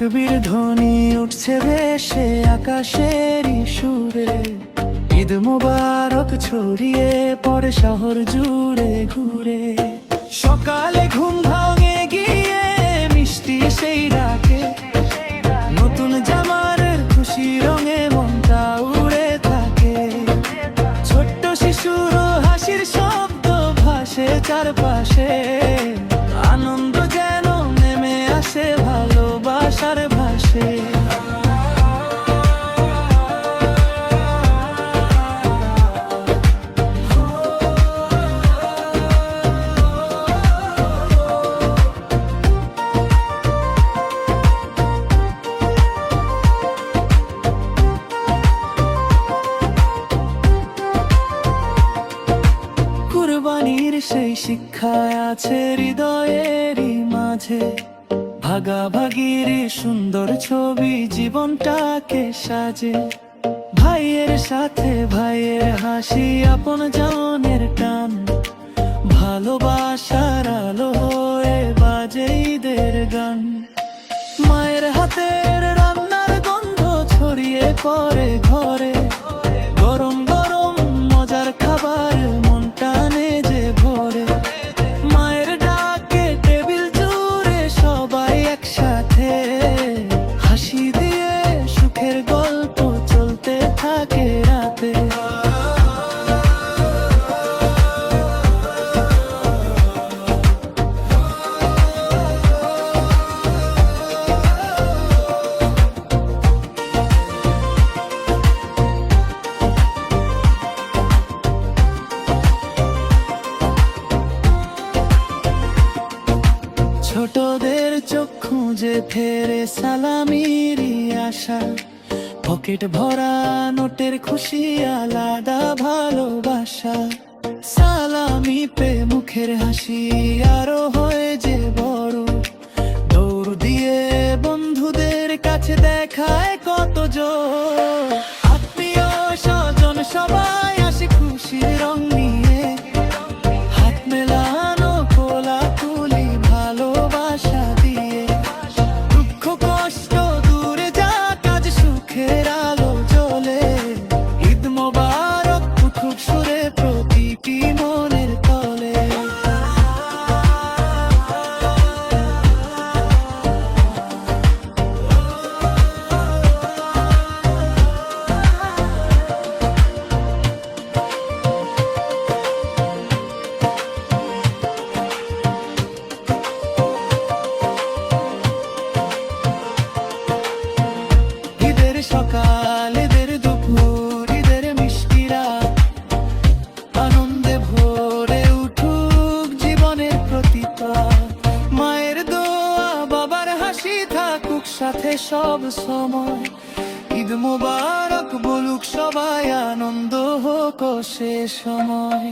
তাকবীর ধ্বনি উঠছে ভেসে আকাশেরই সুরে। ঈদ মোবারক ছড়িয়ে পড়ে শহর জুড়ে ঘুরে। সকালে ঘুম ভাঙে গিয়ে মিষ্টি সেই ডাকে, নতুন জামার খুশি রঙে মনটা উড়ে থাকে। ছোট্ট শিশুর হাসির শব্দ ভাসে চারপাশে, আনন্দ যেন নেমে আসে ভালোবাসার ভাসে। কুরবানির সেই শিক্ষা আছে হৃদয়েরই মাঝে, ভাগাভাগির সুন্দর ছবি জীবনটাকে সাজে। ভাইয়ের সাথে ভাইয়ের হাসি, আপন জনের টান, ভালোবাসার আলো হয়ে বাজে ঈদের গান। মায়ের হাতের রান্নার গন্ধ ছড়িয়ে পড়ে ঘরে, গরম গরম মজার খাবার মন টানে যে ভরে। মায়ের ডাকে টেবিল জুড়ে সবাই একসাথে, হাসি দিয়ে সুখের গল্প চলতে থাকে রাতে। ছোটদের চোখ খুঁজে ফেরে সালামিরই আশা, পকেট ভরা নোটের খুশি আলাদা ভালোবাসা। সালামি পে মুখের হাসি আরো হয়ে যে বড়, দৌড় দিয়ে বন্ধুদের কাছে দেখায় কত জোর। আত্মীয় স্বজন সবাই আসে খুশির রং নিয়ে, হাত মেলানো কোলাকুলি ভালোবাসা দিয়ে। দুঃখ কষ্ট দূরে যাক আজ সুখের আলো জ্বলে, ঈদ মোবারক উঠুক সুরে প্রতিটি মনের তলে। ঈদের সকাল, ঈদের দুপুর, ঈদের মিষ্টি রাত, আনন্দে ভরে উঠুক জীবনের প্রতিটা। মায়ের দোয়া বাবার হাসি থাকুক সাথে সব সময়। ঈদ মোবারক বলুক সবাই, আনন্দ হোক সে সময়।